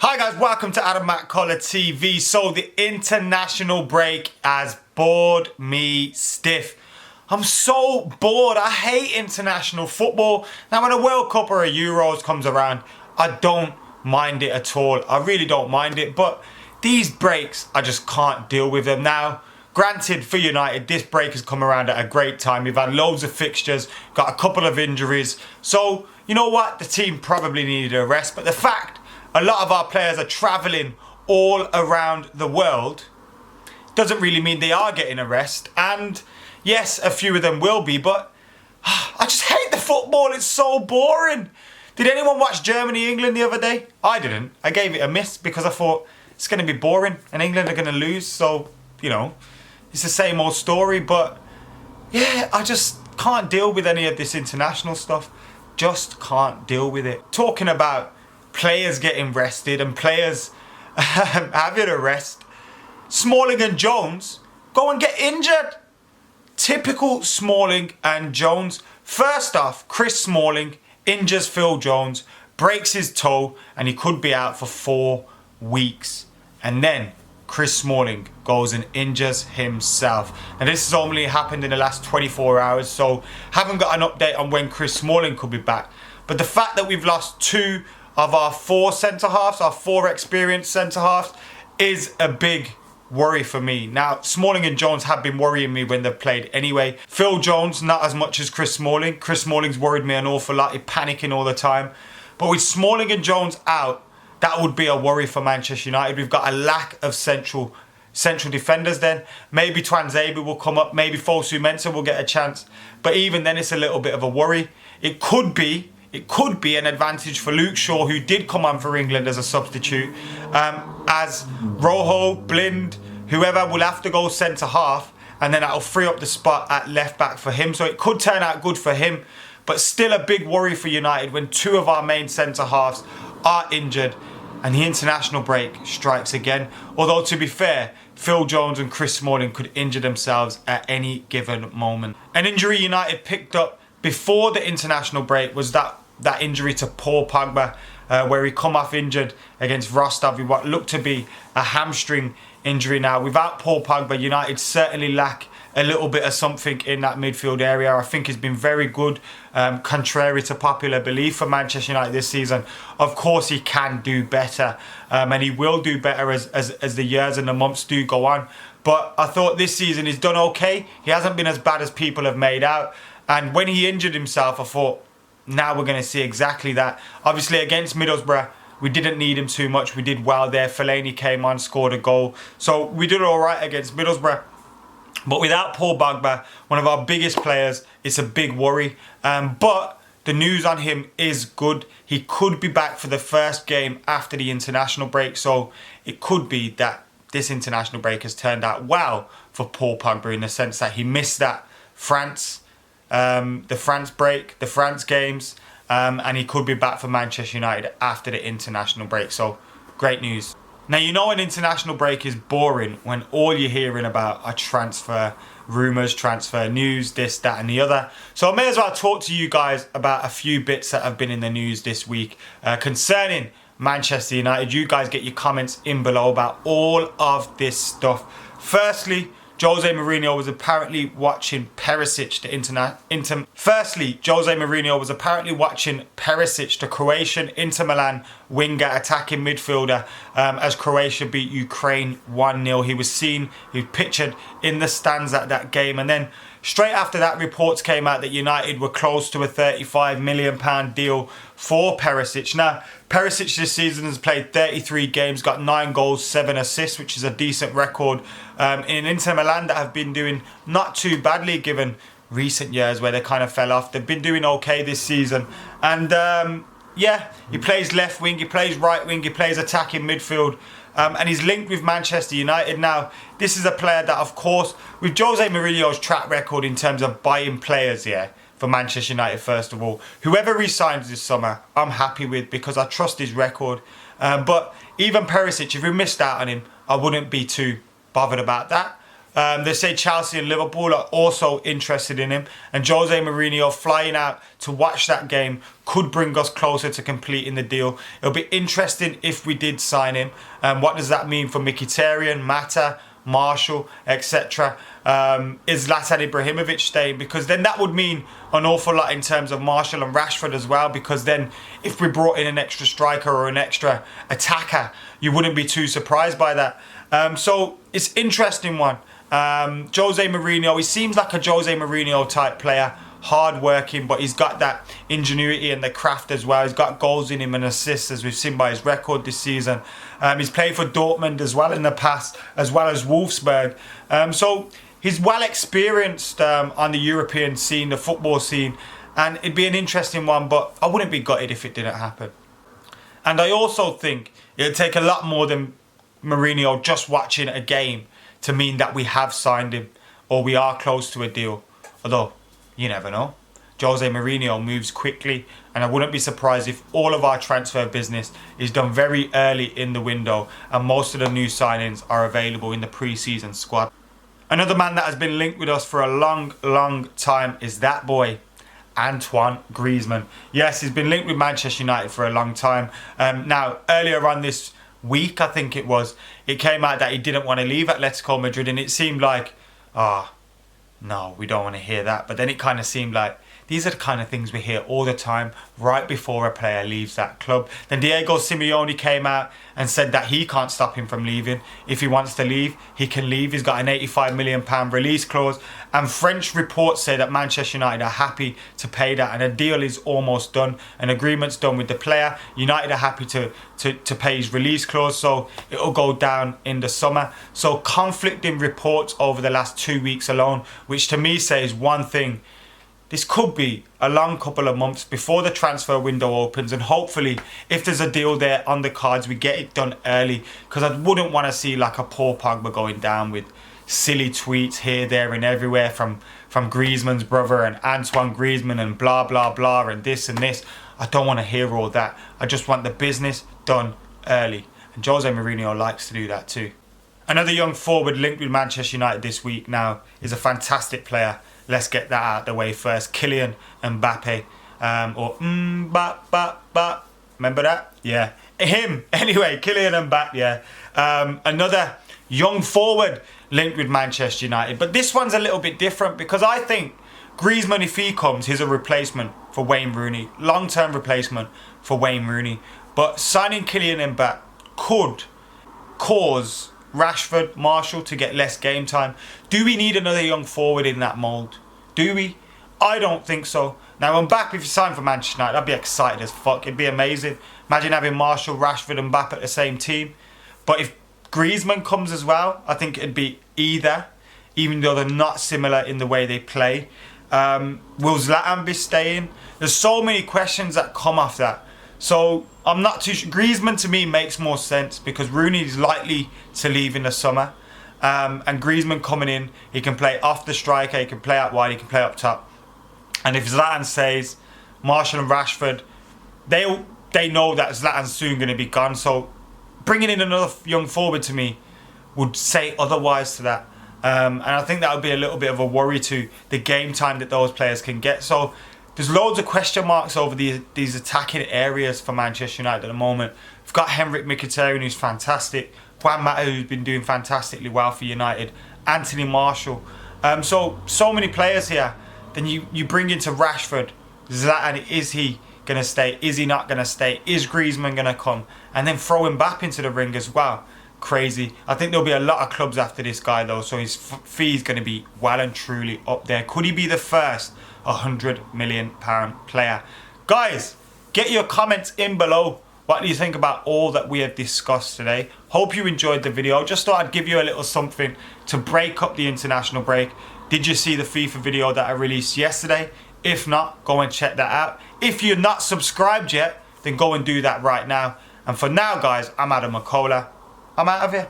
Hi guys, welcome to McKola TV. So the international break has bored me stiff. I'm so bored. I hate international football. Now when a World Cup or a Euros comes around, I don't mind it at all. I really don't mind it. But these breaks, I just can't deal with them now. Granted, for United, this break has come around at a great time. We've had loads of fixtures, got a couple of injuries. So, you know what? The team probably needed a rest. But the fact a lot of our players are travelling all around the world doesn't really mean they are getting a rest. And yes, a few of them will be, but I just hate the football. It's so boring. Did anyone watch Germany-England the other day? I didn't. I gave it a miss because I thought it's going to be boring and England are going to lose. So, you know, it's the same old story. But yeah, I just can't deal with any of this international stuff. Just can't deal with it. Talking about players getting rested and players having a rest, Smalling and Jones go and get injured. Typical Smalling and Jones. First off, Chris Smalling injures Phil Jones, breaks his toe, and he could be out for 4 weeks. And then Chris Smalling goes and injures himself. And this has only happened in the last 24 hours, so haven't got an update on when Chris Smalling could be back. But the fact that we've lost 2 of our 4 centre-halves, our 4 experienced centre-halves, is a big worry for me. Now, Smalling and Jones have been worrying me when they've played anyway. Phil Jones, not as much as Chris Smalling. Chris Smalling's worried me an awful lot. He's panicking all the time. But with Smalling and Jones out, that would be a worry for Manchester United. We've got a lack of central defenders then. Maybe Tuanzebe will come up. Maybe Fosu Mensah will get a chance. But even then, it's a little bit of a worry. It could be an advantage for Luke Shaw, who did come on for England as a substitute, as Rojo, Blind, whoever will have to go centre-half, and then that'll free up the spot at left-back for him. So it could turn out good for him, but still a big worry for United when 2 of our main centre-halves are injured and the international break strikes again. Although, to be fair, Phil Jones and Chris Smalling could injure themselves at any given moment. An injury United picked up before the international break was that injury to Paul Pogba, where he come off injured against Rostov with what looked to be a hamstring injury. Now, without Paul Pogba, United certainly lack a little bit of something in that midfield area. I think he's been very good, contrary to popular belief, for Manchester United this season. Of course, he can do better, and he will do better as the years and the months do go on. But I thought this season he's done okay. He hasn't been as bad as people have made out. And when he injured himself, I thought, now we're going to see exactly that. Obviously, against Middlesbrough, we didn't need him too much. We did well there. Fellaini came on, scored a goal. So we did all right against Middlesbrough. But without Paul Pogba, one of our biggest players, it's a big worry. But the news on him is good. He could be back for the first game after the international break. So it could be that this international break has turned out well for Paul Pogba, in the sense that he missed that the France break, the France games, and he could be back for Manchester United after the international break. So great news. Now, you know an international break is boring when all you're hearing about are transfer rumours, transfer news, this, that and the other. So I may as well talk to you guys about a few bits that have been in the news this week concerning Manchester United. You guys get your comments in below about all of this stuff. Firstly, Jose Mourinho was apparently watching Perisic, the Croatian Inter Milan winger, attacking midfielder, as Croatia beat Ukraine 1-0. He was pictured in the stands at that game. And then straight after that, reports came out that United were close to a £35 million deal for Perisic. Now, Perisic this season has played 33 games, got 9 goals, 7 assists, which is a decent record in Inter Milan that have been doing not too badly given recent years where they kind of fell off. They've been doing okay this season. And yeah, he plays left wing, he plays right wing, he plays attacking midfield. And he's linked with Manchester United. Now, this is a player that, of course, with Jose Mourinho's track record in terms of buying players, for Manchester United, first of all, whoever resigns this summer, I'm happy with, because I trust his record. But even Perisic, if we missed out on him, I wouldn't be too bothered about that. They say Chelsea and Liverpool are also interested in him, and Jose Mourinho flying out to watch that game could bring us closer to completing the deal. It'll be interesting if we did sign him. What does that mean for Mkhitaryan, Mata, Martial, etc.? Is Zlatan Ibrahimovic staying? Because then that would mean an awful lot in terms of Martial and Rashford as well, because then if we brought in an extra striker or an extra attacker, you wouldn't be too surprised by that. So it's interesting one. Jose Mourinho, he seems like a Jose Mourinho type player, hard working, but he's got that ingenuity and the craft as well. He's got goals in him and assists, as we've seen by his record this season. He's played for Dortmund as well in the past, as well as Wolfsburg. So he's well experienced on the European scene, the football scene, and it'd be an interesting one, but I wouldn't be gutted if it didn't happen. And I also think it'd take a lot more than Mourinho just watching a game to mean that we have signed him or we are close to a deal. Although, you never know. Jose Mourinho moves quickly, and I wouldn't be surprised if all of our transfer business is done very early in the window and most of the new signings are available in the pre-season squad. Another man that has been linked with us for a long time is that boy, Antoine Griezmann. Yes, he's been linked with Manchester United for a long time. Now, earlier on this week, I think it came out that he didn't want to leave Atletico Madrid, and it seemed like, no, we don't want to hear that. But then it kind of seemed like these are the kind of things we hear all the time right before a player leaves that club. Then Diego Simeone came out and said that he can't stop him from leaving. If he wants to leave, he can leave. He's got an £85 million release clause. And French reports say that Manchester United are happy to pay that, and a deal is almost done. An agreement's done with the player. United are happy to pay his release clause, so it'll go down in the summer. So conflicting reports over the last 2 weeks alone, which to me says one thing. This could be a long couple of months before the transfer window opens, and hopefully if there's a deal there on the cards, we get it done early, because I wouldn't want to see like a poor Pogba going down with silly tweets here, there and everywhere from Griezmann's brother and Antoine Griezmann and blah blah blah and this and this. I don't want to hear all that. I just want the business done early, and Jose Mourinho likes to do that too. Another young forward linked with Manchester United this week now is a fantastic player. Let's get that out of the way first. Kylian Mbappe, or Mbappe. Remember that? Yeah, him. Anyway, Kylian Mbappe. Yeah, another young forward linked with Manchester United. But this one's a little bit different, because I think Griezmann, if he comes, he's a replacement for Wayne Rooney, long-term replacement for Wayne Rooney. But signing Kylian Mbappe could cause Rashford, Martial to get less game time. Do we need another young forward in that mould? Do we? I don't think so. Now, Mbappe, if you sign for Manchester United, I'd be excited as fuck. It'd be amazing. Imagine having Martial, Rashford and Mbappe at the same team. But if Griezmann comes as well, I think it'd be either, even though they're not similar in the way they play. Will Zlatan be staying? There's so many questions that come off that. So I'm not too sure. Griezmann to me makes more sense, because Rooney is likely to leave in the summer. And Griezmann coming in, he can play off the striker, he can play out wide, he can play up top. And if Zlatan stays, Martial and Rashford, they know that Zlatan's soon going to be gone. So bringing in another young forward to me would say otherwise to that. And I think that would be a little bit of a worry to the game time that those players can get. So there's loads of question marks over these attacking areas for Manchester United at the moment. We've got Henrik Mkhitaryan, who's fantastic. Juan Mata, who's been doing fantastically well for United. Anthony Martial. So many players here. Then you bring into Rashford. Zlatan, is he going to stay? Is he not going to stay? Is Griezmann going to come? And then throw Mbappe into the ring as well. Crazy. I think there'll be a lot of clubs after this guy though, so his fee is going to be well and truly up there. Could he be the first £100 million player? Guys, get your comments in below. What do you think about all that we have discussed today? Hope you enjoyed the video. Just thought I'd give you a little something to break up the international break. Did you see the FIFA video that I released yesterday? If not, go and check that out. If you're not subscribed yet, then go and do that right now. And for now, guys, I'm Adam McKola. I'm out of here.